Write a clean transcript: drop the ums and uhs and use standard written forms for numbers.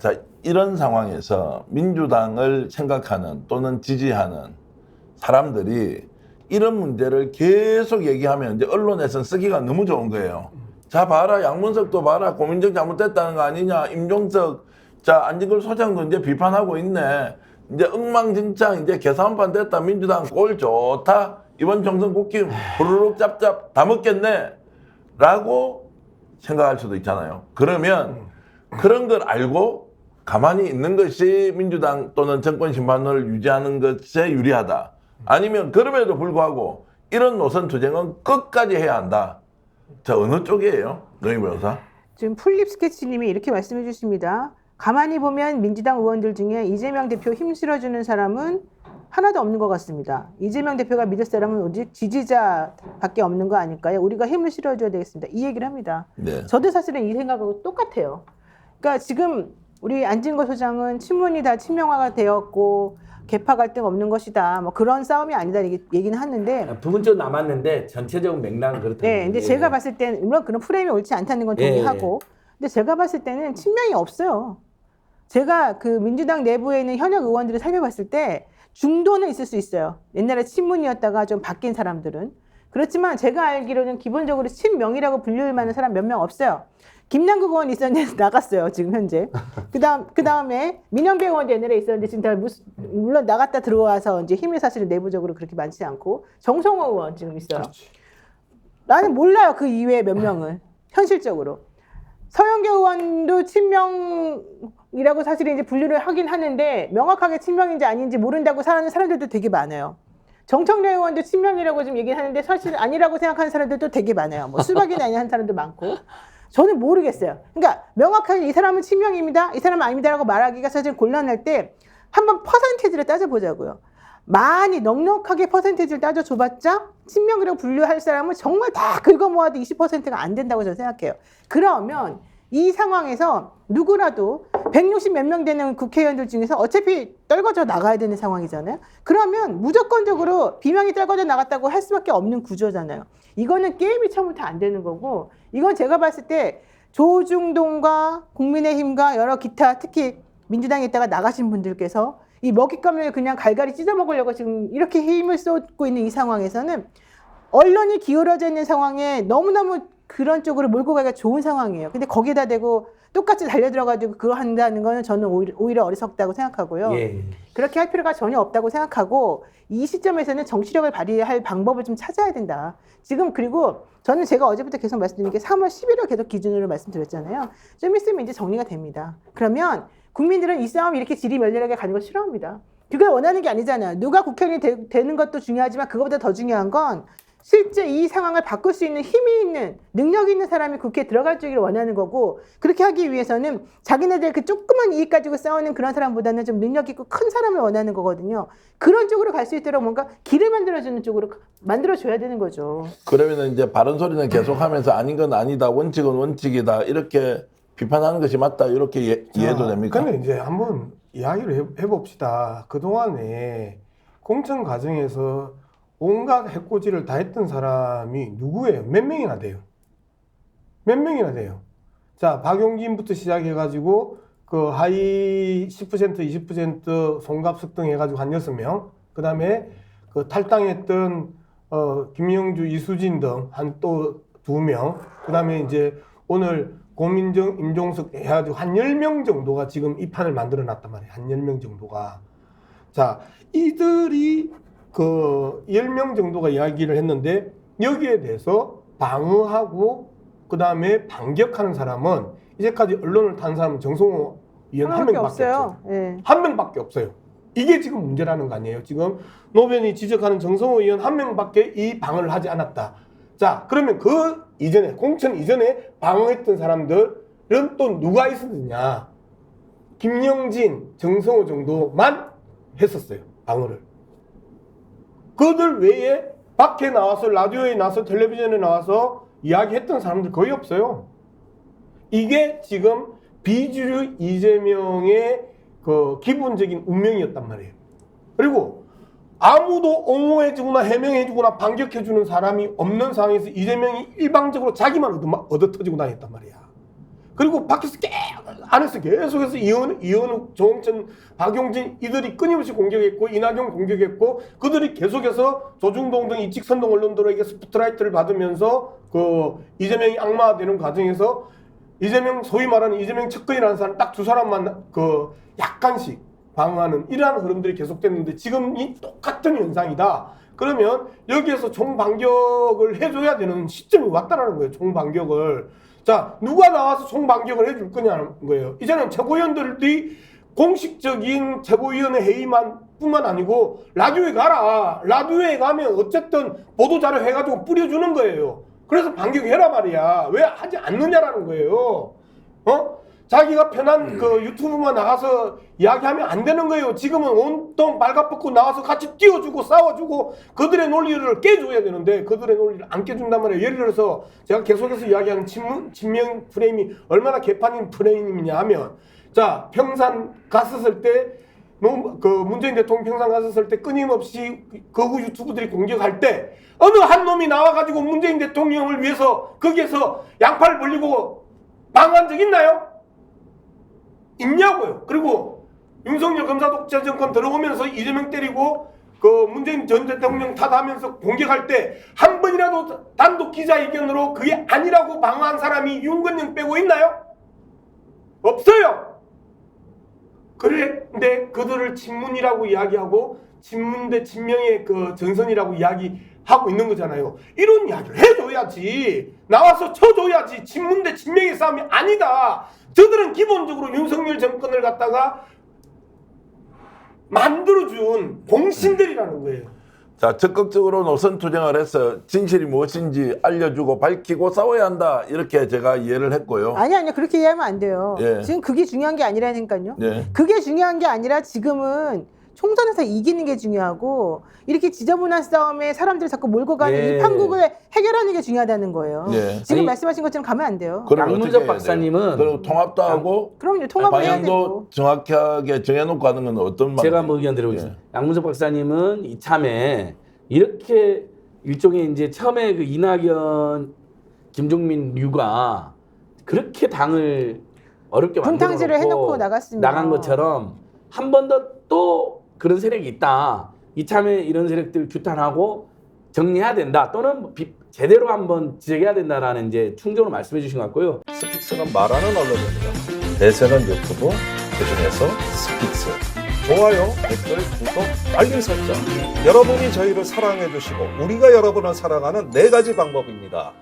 자, 이런 상황에서 민주당을 생각하는 또는 지지하는 사람들이 이런 문제를 계속 얘기하면 이제 언론에서는 쓰기가 너무 좋은 거예요. 자, 봐라. 양문석도 봐라. 고민정 잘못됐다는 거 아니냐. 임종석, 자, 안진걸 소장도 이제 비판하고 있네. 이제 엉망진창, 이제 계산판 됐다. 민주당 꼴 좋다. 이번 총선 국힘 후루룩 짭짭 다 먹겠네. 라고 생각할 수도 있잖아요. 그러면 그런 걸 알고 가만히 있는 것이 민주당 또는 정권 심판을 유지하는 것에 유리하다. 아니면 그럼에도 불구하고 이런 노선 투쟁은 끝까지 해야 한다. 자, 어느 쪽이에요? 노희 변호사? 지금 풀립 스케치님이 이렇게 말씀해 주십니다. 가만히 보면 민주당 의원들 중에 이재명 대표 힘 실어주는 사람은 하나도 없는 것 같습니다. 이재명 대표가 믿을 사람은 오직 지지자밖에 없는 거 아닐까요? 우리가 힘을 실어줘야 되겠습니다. 이 얘기를 합니다. 네. 저도 사실은 이 생각하고 똑같아요. 그러니까 지금 우리 안진걸 소장은 친문이 다 친명화가 되었고 계파 갈등 없는 것이다. 뭐 그런 싸움이 아니다 얘기는 하는데 부분 좀 남았는데 전체적인 맥락은 그렇다. 네, 근데 제가 봤을 때는 물론 그런 프레임이 옳지 않다는 건 동의하고 근데 제가 봤을 때는 친명이 없어요. 제가 그 민주당 내부에 있는 현역 의원들을 살펴봤을 때 중도는 있을 수 있어요. 옛날에 친문이었다가 좀 바뀐 사람들은. 그렇지만 제가 알기로는 기본적으로 친명이라고 불릴 만한 사람 몇 명 없어요. 김남국 의원 있었는데 나갔어요, 지금 현재. 그 다음에 민영배 의원도 옛날에 있었는데 지금 다 물론 나갔다 들어와서 이제 힘이 사실 내부적으로 그렇게 많지 않고 정성호 의원 지금 있어요. 나는 몰라요, 그 이외에 몇 명은. 현실적으로. 서영교 의원도 친명이라고 사실 이제 분류를 하긴 하는데 명확하게 친명인지 아닌지 모른다고 하는 사람들도 되게 많아요. 정청래 의원도 친명이라고 지금 얘기를 하는데 사실 아니라고 생각하는 사람들도 되게 많아요. 뭐 수박이나 아니 하는 사람도 많고. 저는 모르겠어요. 그러니까 명확하게 이 사람은 친명입니다, 이 사람은 아닙니다라고 말하기가 사실 곤란할 때 한번 퍼센테이지를 따져보자고요. 많이 넉넉하게 퍼센테이지를 따져줘봤자 친명이라고 분류할 사람은 정말 다 긁어 모아도 20%가 안 된다고 저는 생각해요. 그러면 이 상황에서 누구라도 160 몇 명 되는 국회의원들 중에서 어차피 떨궈져 나가야 되는 상황이잖아요. 그러면 무조건적으로 비명이 떨궈져 나갔다고 할 수밖에 없는 구조잖아요. 이거는 게임이 처음부터 안 되는 거고 이건 제가 봤을 때 조중동과 국민의힘과 여러 기타 특히 민주당에 있다가 나가신 분들께서 이 먹잇감을 그냥 갈갈이 찢어먹으려고 지금 이렇게 힘을 쏟고 있는 이 상황에서는 언론이 기울어져 있는 상황에 너무너무 그런 쪽으로 몰고 가기가 좋은 상황이에요. 근데 거기에다 대고 똑같이 달려들어가지고 그거 한다는 거는 저는 오히려 어리석다고 생각하고요. 예. 그렇게 할 필요가 전혀 없다고 생각하고 이 시점에서는 정치력을 발휘할 방법을 좀 찾아야 된다. 지금 그리고 저는 제가 어제부터 계속 말씀드린 게 3월 11일 계속 기준으로 말씀드렸잖아요. 좀 있으면 이제 정리가 됩니다. 그러면 국민들은 이 싸움이 이렇게 지리멸렬하게 가는 걸 싫어합니다. 그걸 원하는 게 아니잖아요. 누가 국회의원이 되는 것도 중요하지만 그것보다 더 중요한 건 실제 이 상황을 바꿀 수 있는 힘이 있는 능력이 있는 사람이 국회에 들어갈 주기를 원하는 거고 그렇게 하기 위해서는 자기네들 그 조그만 이익 가지고 싸우는 그런 사람보다는 좀 능력 있고 큰 사람을 원하는 거거든요. 그런 쪽으로 갈 수 있도록 뭔가 길을 만들어주는 쪽으로 만들어줘야 되는 거죠. 그러면 이제 바른 소리는 계속하면서 아닌 건 아니다, 원칙은 원칙이다 이렇게 비판하는 것이 맞다 이렇게 이해도 됩니까? 근데 이제 한번 이야기를 해봅시다. 그동안에 공천 과정에서 온갖 해코지를 다 했던 사람이 누구예요? 몇 명이나 돼요? 몇 명이나 돼요? 자, 박용진부터 시작해가지고 그 하위 10%, 20% 손갑석 등 해가지고 한 6명, 그 다음에 그 탈당했던 김영주, 이수진 등 한 또 2명, 그 다음에 이제 오늘 고민정, 임종석 해가지고 한 10명 정도가 지금 이 판을 만들어 놨단 말이에요. 한 10명 정도가. 자, 이들이 그 10명 정도가 이야기를 했는데 여기에 대해서 방어하고 그 다음에 반격하는 사람은 이제까지 언론을 탄 사람은 정성호 의원 한 명밖에 없어요. 네. 한 명밖에 없어요. 이게 지금 문제라는 거 아니에요. 지금 노변이 지적하는 정성호 의원 한 명밖에 이 방어를 하지 않았다. 자, 그러면 그 이전에 공천 이전에 방어했던 사람들은 또 누가 있었느냐? 김영진, 정성호 정도만 했었어요. 방어를. 그들 외에 밖에 나와서 라디오에 나와서 텔레비전에 나와서 이야기했던 사람들 거의 없어요. 이게 지금 비주류 이재명의 그 기본적인 운명이었단 말이에요. 그리고 아무도 옹호해주거나 해명해주거나 반격해주는 사람이 없는 상황에서 이재명이 일방적으로 자기만 얻어터지고 다녔단 말이야. 그리고 밖에서 안에서 계속해서 이현욱, 조홍천, 박용진 이들이 끊임없이 공격했고 이낙연 공격했고 그들이 계속해서 조중동 등 이직선동 언론들에게 스포트라이트를 받으면서 그 이재명이 악마되는 과정에서 이재명 소위 말하는 이재명 측근이라는 사람 딱 두 사람만 그 약간씩 방어하는 이러한 흐름들이 계속됐는데 지금 이 똑같은 현상이다. 그러면 여기에서 총반격을 해줘야 되는 시점이 왔다라는 거예요. 총반격을. 자, 누가 나와서 총반격을 해줄 거냐는 거예요. 이제는 최고위원들이 공식적인 최고위원회 회의만 뿐만 아니고 라디오에 가라. 라디오에 가면 어쨌든 보도자료 해가지고 뿌려주는 거예요. 그래서 반격해라 말이야. 왜 하지 않느냐라는 거예요. 자기가 편한 그 유튜브만 나가서 이야기하면 안 되는 거예요. 지금은 온통 발가벗고 나와서 같이 뛰어주고 싸워주고 그들의 논리를 깨줘야 되는데 그들의 논리를 안 깨준단 말이에요. 예를 들어서 제가 계속해서 이야기하는 친명 프레임이 얼마나 개판인 프레임이냐 하면 자, 평산 갔었을 때 그 문재인 대통령 평산 갔었을 때 끊임없이 거구 유튜브들이 공격할 때 어느 한 놈이 나와가지고 문재인 대통령을 위해서 거기에서 양팔 벌리고 방어한 적 있나요? 있냐고요. 그리고 윤석열 검사 독재 정권 들어오면서 이재명 때리고 그 문재인 전 대통령 탓하면서 공격할 때 한 번이라도 단독 기자회견으로 그게 아니라고 방어한 사람이 윤건영 빼고 있나요? 없어요. 그런데 그들을 친문이라고 이야기하고 친문 대 친명의 그 전선이라고 이야기하고 있는 거잖아요. 이런 이야기를 해줘야지. 나와서 쳐줘야지. 친문 대 친명의 싸움이 아니다. 저들은 기본적으로 윤석열 정권을 갖다가 만들어준 공신들이라는 거예요. 자, 적극적으로 노선 투쟁을 해서 진실이 무엇인지 알려주고 밝히고 싸워야 한다. 이렇게 제가 이해를 했고요. 아니요. 그렇게 이해하면 안 돼요. 예. 지금 그게 중요한 게 아니라니까요. 예. 그게 중요한 게 아니라 지금은 총선에서 이기는 게 중요하고 이렇게 지저분한 싸움에 사람들을 자꾸 몰고 가는 예. 이 판국을 해결하는 게 중요하다는 거예요. 예. 지금 아니, 말씀하신 것처럼 가면 안 돼요. 그럼 양문적 어떻게 해야 돼요? 박사님은 그리고 통합도 하고 그럼요. 통합을 해야 방향도 되고. 정확하게 정해놓고 하는 건 어떤 말? 제가 한번 의견 드려보겠습니다. 양문석 박사님은 이참에 이렇게 일종의 이제 처음에 그 이낙연, 김종민 류가 그렇게 당을 어렵게 분탕질을 만들어놓고 해놓고 나갔습니다. 나간 것처럼 한 번 더 또 그런 세력이 있다. 이참에 이런 세력들 규탄하고 정리해야 된다. 또는 제대로 한번 지적해야 된다라는 이제 충족으로 말씀해 주신 것 같고요. 스픽스는 말하는 언론입니다. 대세는 유튜브, 그중에서 스픽스. 좋아요, 댓글, 구독, 알림 설정. 여러분이 저희를 사랑해 주시고 우리가 여러분을 사랑하는 4가지 방법입니다.